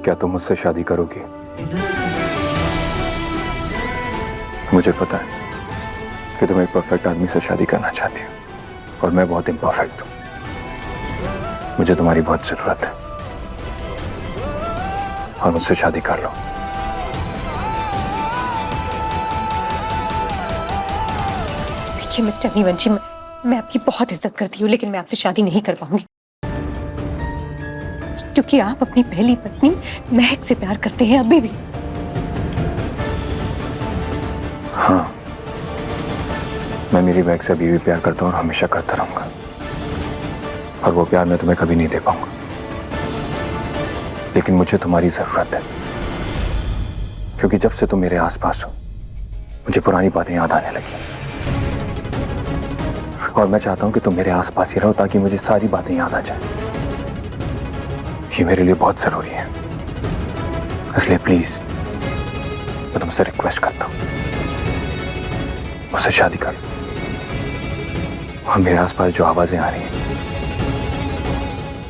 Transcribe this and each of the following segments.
क्या तुम मुझसे शादी करोगी? मुझे पता है कि तुम एक परफेक्ट आदमी से शादी करना चाहती हो और मैं बहुत इम्परफेक्ट हूं। मुझे तुम्हारी बहुत जरूरत है और मुझसे शादी कर लो। देखिए मिस्टर निवंशी, मैं आपकी बहुत इज्जत करती हूँ, लेकिन मैं आपसे शादी नहीं कर पाऊंगी क्योंकि आप अपनी पहली पत्नी महक से प्यार करते हैं अभी भी। हाँ, मैं मेरी महक से अभी भी प्यार करता हूँ और हमेशा करता रहूंगा, और वो प्यार मैं तुम्हें कभी नहीं दे पाऊंगा। लेकिन मुझे तुम्हारी जरूरत है क्योंकि जब से तुम मेरे आसपास हो मुझे पुरानी बातें याद आने लगी, और मैं चाहता हूं कि तुम मेरे आसपास ही रहो ताकि मुझे सारी बातें याद आ जाए। ये मेरे लिए बहुत जरूरी है, इसलिए प्लीज मैं तुमसे रिक्वेस्ट करता हूं, मुझसे शादी कर लो और मेरे आसपास जो आवाजें आ रही हैं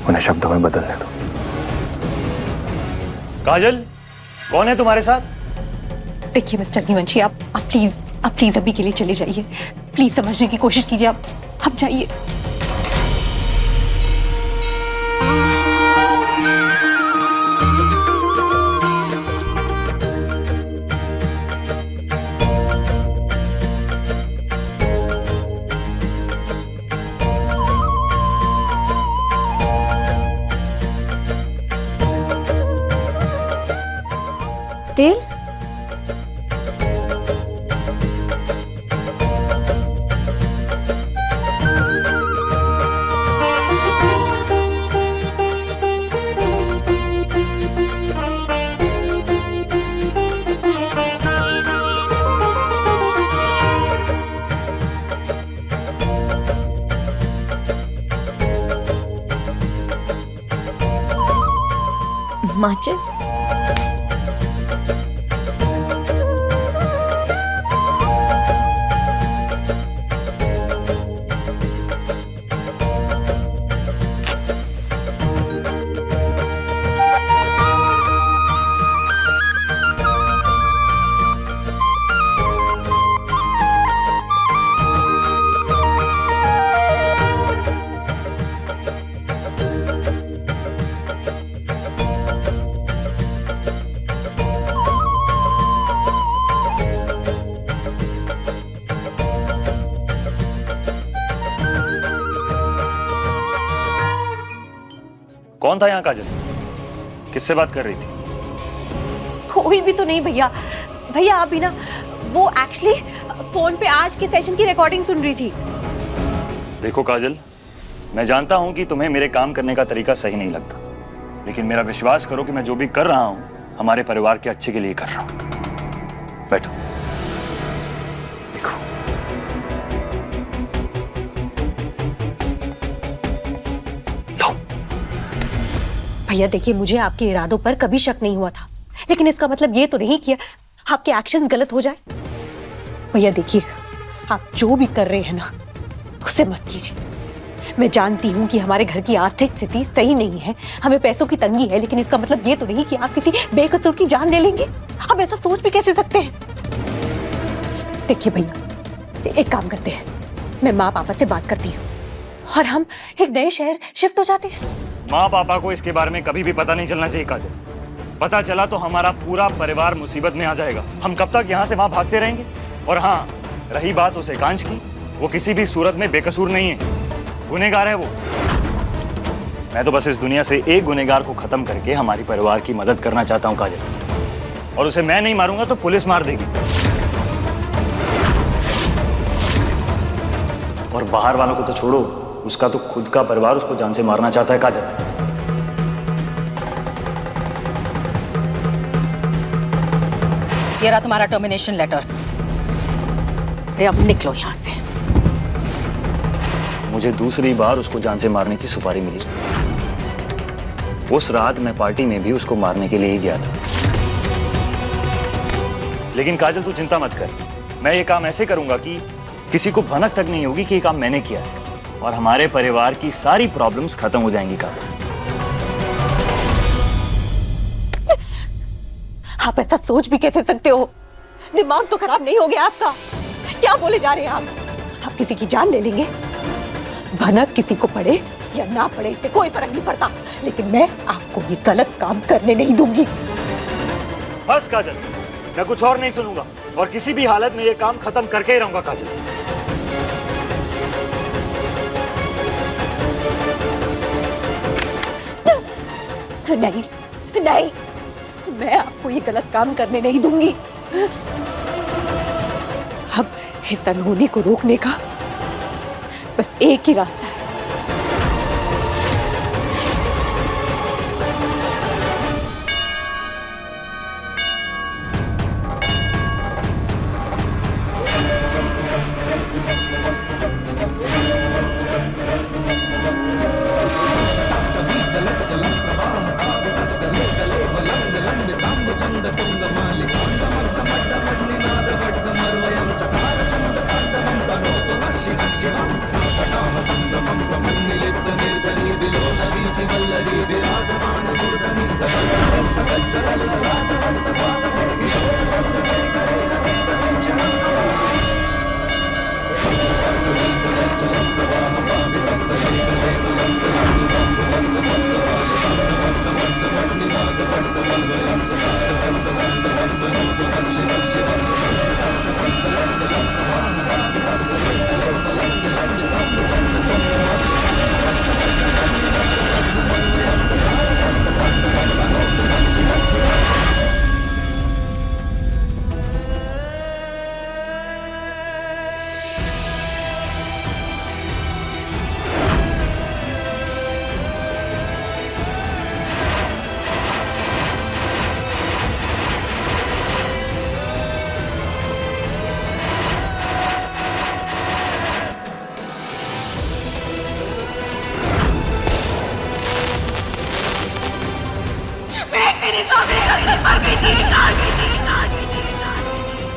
उन्हें शब्दों में बदलने दो। काजल, कौन है तुम्हारे साथ? देखिए मिस्टर निवंशी, आप प्लीज अभी के लिए चले जाइए। प्लीज समझने की कोशिश कीजिए। आप जाइए। तेल? माचिस? कौन था यहाँ काजल? किससे बात कर रही थी? कोई भी तो नहीं भैया। भैया आप भी ना, वो एक्चुअली फोन पे आज के सेशन की रिकॉर्डिंग सुन रही थी। देखो काजल, मैं जानता हूँ कि तुम्हें मेरे काम करने का तरीका सही नहीं लगता, लेकिन मेरा विश्वास करो कि मैं जो भी कर रहा हूँ हमारे परिवार के अच्छे के लिए कर रहा हूँ। बैठो। देखो, भैया देखिए, मुझे आपके इरादों पर कभी शक नहीं हुआ था, लेकिन इसका मतलब ये तो नहीं कि आपके एक्शंस गलत हो जाए। भैया देखिए, आप जो भी कर रहे हैं ना उसे मत कीजिए। मैं जानती हूँ कि हमारे घर की आर्थिक स्थिति सही नहीं है, हमें पैसों की तंगी है, लेकिन इसका मतलब ये तो नहीं कि आप किसी बेकसूर की जान ले लेंगे। आप ऐसा सोच भी कैसे सकते हैं? देखिए भैया, एक काम करते हैं, मैं माँ पापा से बात करती हूँ और हम एक नए शहर शिफ्ट हो जाते हैं। माँ पापा को इसके बारे में कभी भी पता नहीं चलना चाहिए काजल। पता चला तो हमारा पूरा परिवार मुसीबत में आ जाएगा। हम कब तक यहाँ से वहाँ भागते रहेंगे? और हाँ, रही बात उस एकांश की, वो किसी भी सूरत में बेकसूर नहीं है, गुनहगार है वो। मैं तो बस इस दुनिया से एक गुनहगार को खत्म करके हमारी परिवार की मदद करना चाहता हूँ काजल, और उसे मैं नहीं मारूंगा तो पुलिस मार देगी। और बाहर वालों को तो छोड़ो, उसका तो खुद का परिवार उसको जान से मारना चाहता है काजल। ये रहा तुम्हारा टर्मिनेशन लेटर। अब निकलो यहाँ से। मुझे दूसरी बार उसको जान से मारने की सुपारी मिली। उस रात मैं पार्टी में भी उसको मारने के लिए ही गया था। लेकिन काजल तू चिंता मत कर, मैं ये काम ऐसे करूंगा कि किसी को भनक तक नहीं होगी कि ये काम मैंने किया है, और हमारे परिवार की सारी प्रॉब्लम्स खत्म हो जाएंगी काजल। आप ऐसा सोच भी कैसे सकते हो? दिमाग तो खराब नहीं हो गया आपका? क्या बोले जा रहे हैं आप किसी की जान ले लेंगे? भनक किसी को पड़े या ना पड़े इससे कोई फर्क नहीं पड़ता, लेकिन मैं आपको ये गलत काम करने नहीं दूंगी। बस काजल, मैं कुछ और नहीं सुनूंगा और किसी भी हालत में ये काम खत्म करके ही रहूंगा काजल। नहीं नहीं, मैं आपको ये गलत काम करने नहीं दूंगी। अब इस अनहोनी को रोकने का बस एक ही रास्ता है।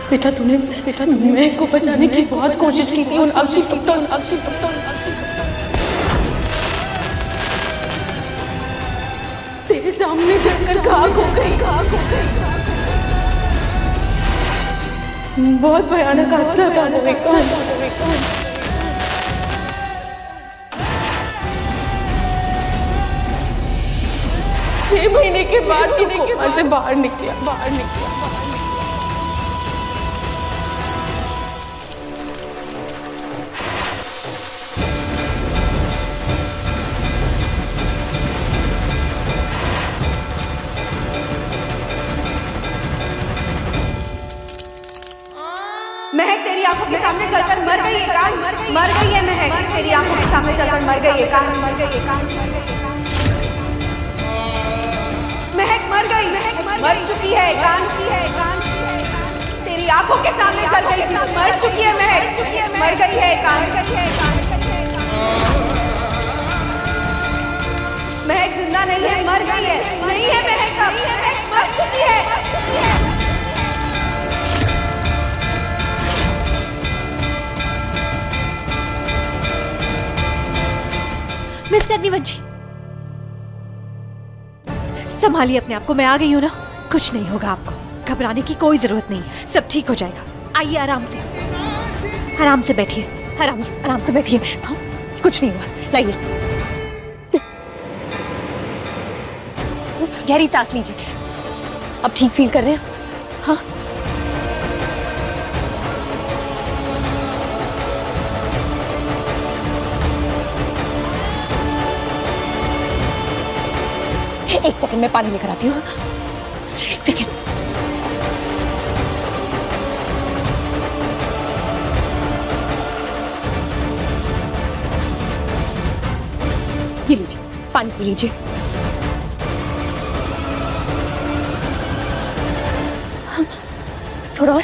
बेटा तूने महक को बचाने की बहुत कोशिश की थी। उन तेरे सामने जलकर खाक हो गई। बहुत भयानक हादसा था वो। 6 महीने के बाद कोमा से बाहर निकला। महक तेरी आंखों के सामने चलकर मर गई है कान, मर गई है महक तेरी आंखों के सामने चलकर मर गई है कान, महक मर गई, मर चुकी है कान तेरी आंखों के सामने चल गई थी, मर चुकी है महक, मर गई है कान। महक जिंदा नहीं है, मर गई है, नहीं है महक, मर चुकी है। मिस्टर अग्निवंशी, संभालिए अपने आप को। मैं आ गई हूं ना, कुछ नहीं होगा आपको, घबराने की कोई जरूरत नहीं है, सब ठीक हो जाएगा। आइए आराम से बैठिए, आराम से बैठिए। हाँ, कुछ नहीं हुआ, लाइए गहरी सांस लीजिए। अब ठीक फील कर रहे हैं? हाँ, एक सेकंड में पानी लेकर आती हूँ। एक सेकंड। ये लीजिए, पानी पी लीजिए। थोड़ा और।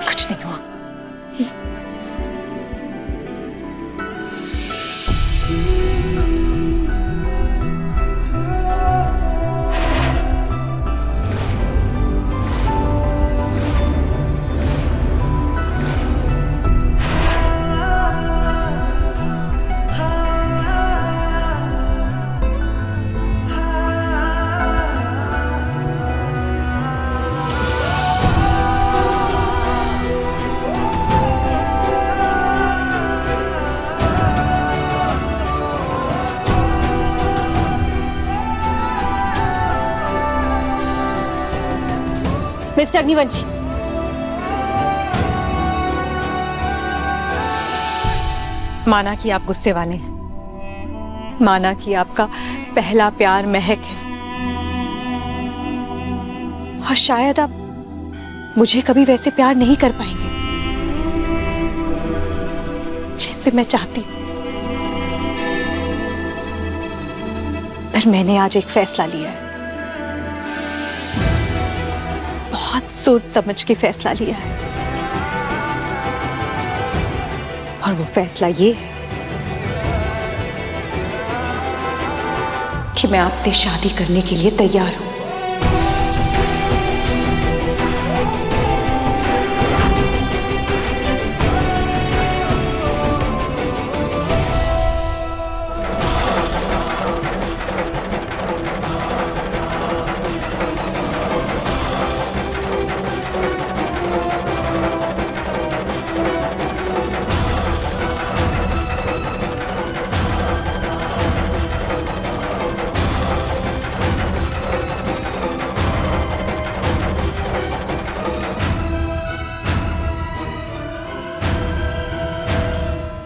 कुछ नहीं हुआ। मिस्टर अग्निवंशी, माना कि आप गुस्से वाले हैं, माना कि आपका पहला प्यार महक है, और शायद आप मुझे कभी वैसे प्यार नहीं कर पाएंगे जैसे मैं चाहती हूं। पर मैंने आज एक फैसला लिया है, बहुत सोच समझ के फैसला लिया है, और वो फैसला ये है कि मैं आपसे शादी करने के लिए तैयार हूं।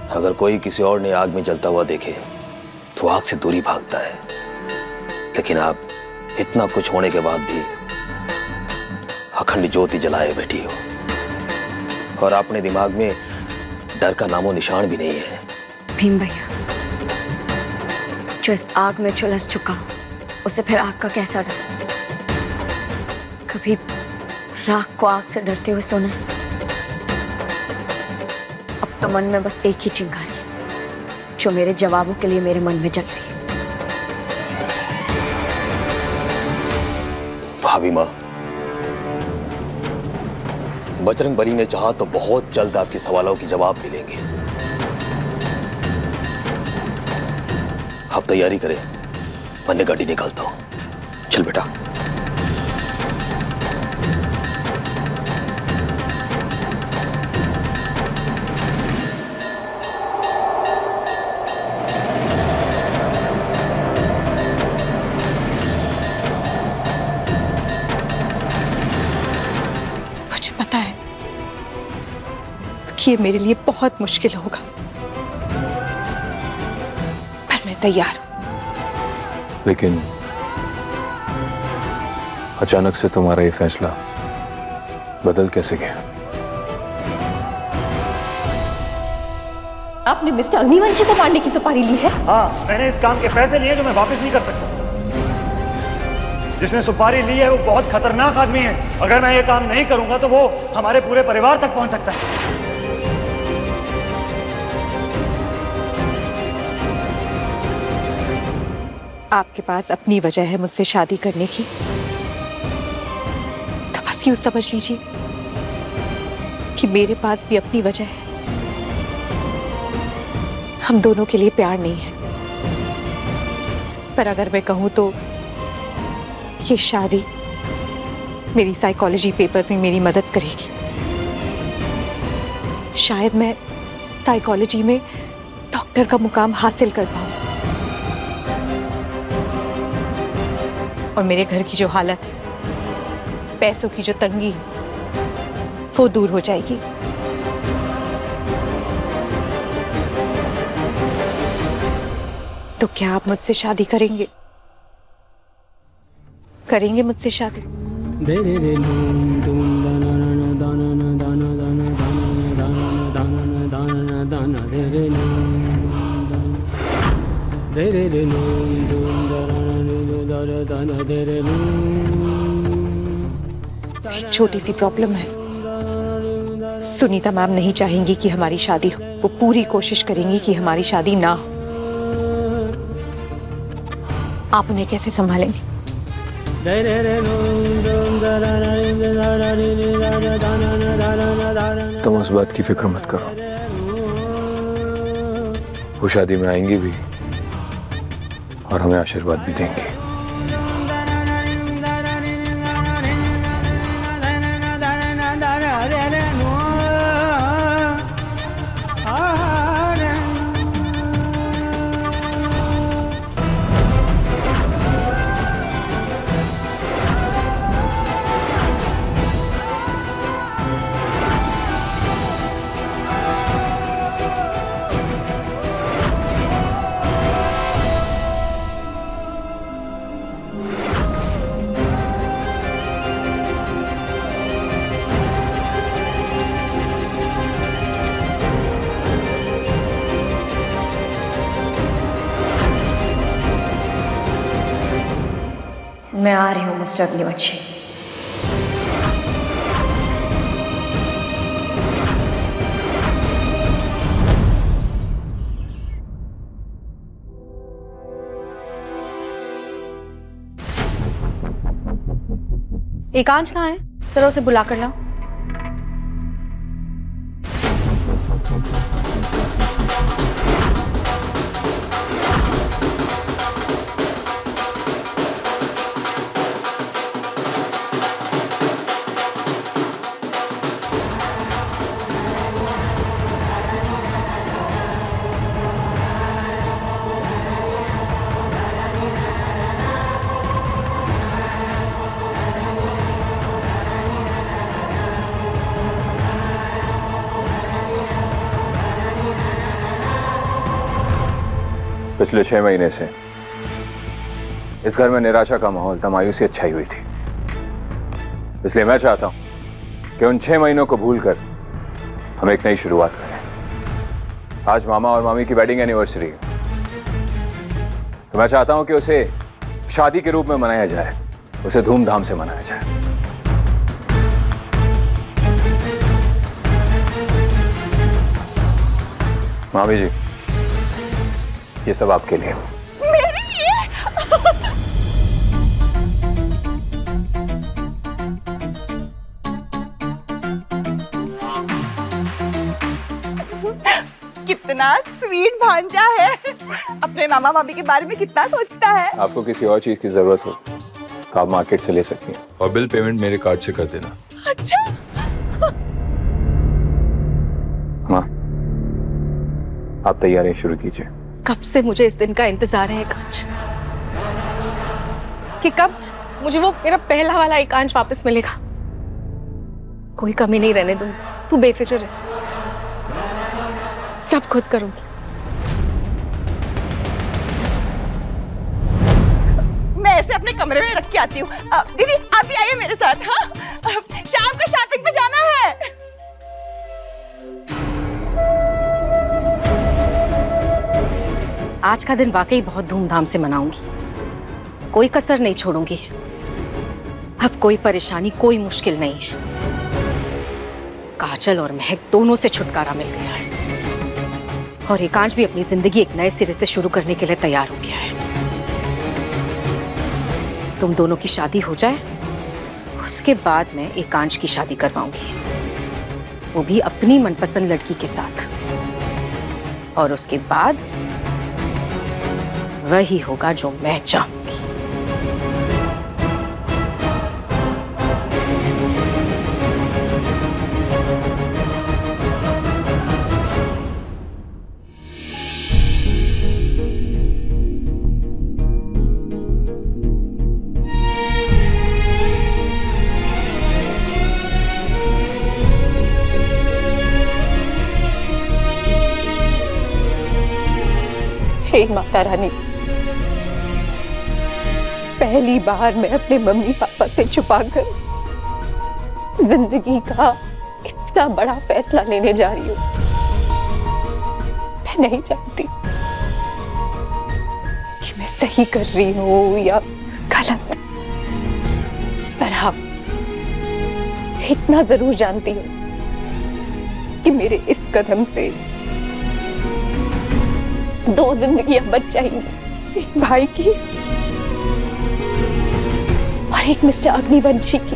अगर कोई किसी और ने आग में जलता हुआ देखे तो आग से दूरी भागता है, लेकिन आप इतना कुछ होने के बाद भी अखंड ज्योति जलाए बैठी हो, और अपने दिमाग में डर का नामो निशान भी नहीं है। भीम भैया, जो इस आग में झुलस चुका उसे फिर आग का कैसा डर? कभी राख को आग से डरते हुए सुना है? अब तो मन में बस एक ही चिंगारी है जो मेरे जवाबों के लिए मेरे मन में जल रही है। भाभी माँ, बजरंग बली ने चाहा तो बहुत जल्द आपके सवालों के जवाब मिलेंगे। आप तैयारी करें, मैं गाड़ी निकालता हूं। चल बेटा। मुझे पता है कि ये मेरे लिए बहुत मुश्किल होगा, पर मैं तैयार हूं। लेकिन अचानक से तुम्हारा ये फैसला बदल कैसे गया? आपने मिस्टर अग्निवंशी को मारने की सुपारी ली है? हाँ, मैंने इस काम के पैसे लिए जो मैं वापस नहीं कर सकता। जिसने सुपारी ली है वो बहुत खतरनाक आदमी है। अगर मैं ये काम नहीं करूंगा तो वो हमारे पूरे परिवार तक पहुंच सकता है। आपके पास अपनी वजह है मुझसे शादी करने की, तो बस यूं समझ लीजिए कि मेरे पास भी अपनी वजह है। हम दोनों के लिए प्यार नहीं है, पर अगर मैं कहूं तो ये शादी मेरी साइकोलॉजी पेपर्स में मेरी मदद करेगी। शायद मैं साइकोलॉजी में डॉक्टर का मुकाम हासिल कर पाऊं, और मेरे घर की जो हालत है, पैसों की जो तंगी है, वो दूर हो जाएगी। तो क्या आप मुझसे शादी करेंगे? करेंगे मुझसे शादी? एक छोटी सी प्रॉब्लम है। सुनीता मैम नहीं चाहेंगी कि हमारी शादी हो। वो पूरी कोशिश करेंगी कि हमारी शादी ना हो। आप उन्हें कैसे संभालेंगे? तुम उस बात की फिक्र मत करो, वो शादी में आएंगी भी और हमें आशीर्वाद भी देंगी। मैं आ रही हूँ मिस्टर अग्निवंशी। एकांश कहाँ है? जरा उसे बुला कर लाओ। पिछले 6 महीने से इस घर में निराशा का माहौल था, मायूसी छाई हुई थी। इसलिए मैं चाहता हूं कि उन 6 महीनों को भूलकर हम एक नई शुरुआत करें। आज मामा और मामी की वेडिंग एनिवर्सरी है, तो मैं चाहता हूं कि उसे शादी के रूप में मनाया जाए, उसे धूमधाम से मनाया जाए। मामी जी, ये सब आपके लिए। मेरे लिए? कितना स्वीट भांजा है। अपने मामा मामी के बारे में कितना सोचता है। आपको किसी और चीज की जरूरत हो तो आप मार्केट से ले सकती हैं, और बिल पेमेंट मेरे कार्ड से कर देना। अच्छा। माँ, आप तैयारियां शुरू कीजिए। कब से मुझे इस दिन का इंतजार है एकांश, कि कब मुझे वो मेरा पहला वाला एकांश वापस मिलेगा। कोई कमी नहीं रहने दूंगी, तू बेफिक्र रह, सब खुद करूंगी। मैं ऐसे अपने कमरे में रख के आती हूँ। दीदी आप भी आइए मेरे साथ। हाँ, शाम को शॉपिंग पे जाना है। आज का दिन वाकई बहुत धूमधाम से मनाऊंगी, कोई कसर नहीं छोड़ूंगी। अब कोई परेशानी, कोई मुश्किल नहीं है। काजल और महक दोनों से छुटकारा मिल गया है, और एकांश भी अपनी जिंदगी एक नए सिरे से शुरू करने के लिए तैयार हो गया है। तुम दोनों की शादी हो जाए, उसके बाद मैं एकांश की शादी करवाऊंगी, वो भी अपनी मनपसंद लड़की के साथ। और उसके बाद वही होगा जो मैं चाहूंगी। हे माता रानी, पहली बार मैं अपने मम्मी पापा से छुपाकर जिंदगी का इतना बड़ा फैसला लेने जा रही हूँ। मैं नहीं जानती कि मैं सही कर रही हूँ या गलत, पर हाँ, इतना जरूर जानती हूँ कि मेरे इस कदम से 2 जिंदगियां बच जाएंगी, एक भाई की और एक मिस्टर अग्निवंशी की।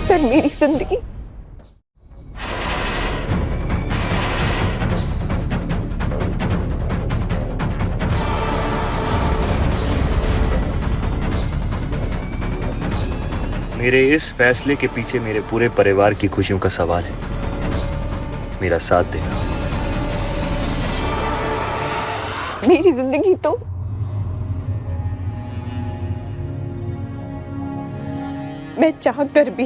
पर मेरी जिंदगी मेरे इस फैसले के पीछे मेरे पूरे परिवार की खुशियों का सवाल है। मेरा साथ देना। मेरी जिंदगी तो मैं चाह कर भी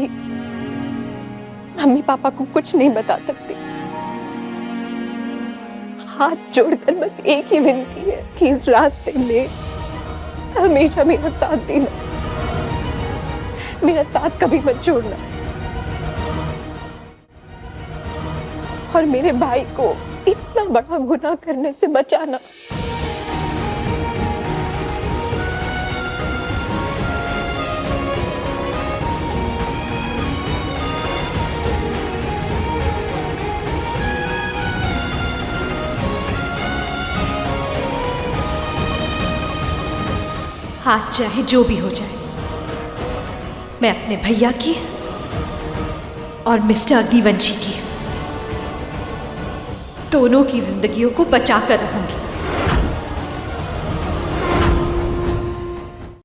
मम्मी पापा को कुछ नहीं बता सकती। हाथ जोड़कर बस एक ही विनती है कि इस रास्ते में हमेशा मेरा साथ देना, मेरा साथ कभी मत छोड़ना, और मेरे भाई को इतना बड़ा गुनाह करने से बचाना। आज चाहे जो भी हो जाए, मैं अपने भैया की और मिस्टर अग्निवंशी की दोनों की जिंदगियों को बचा कर रहूंगी।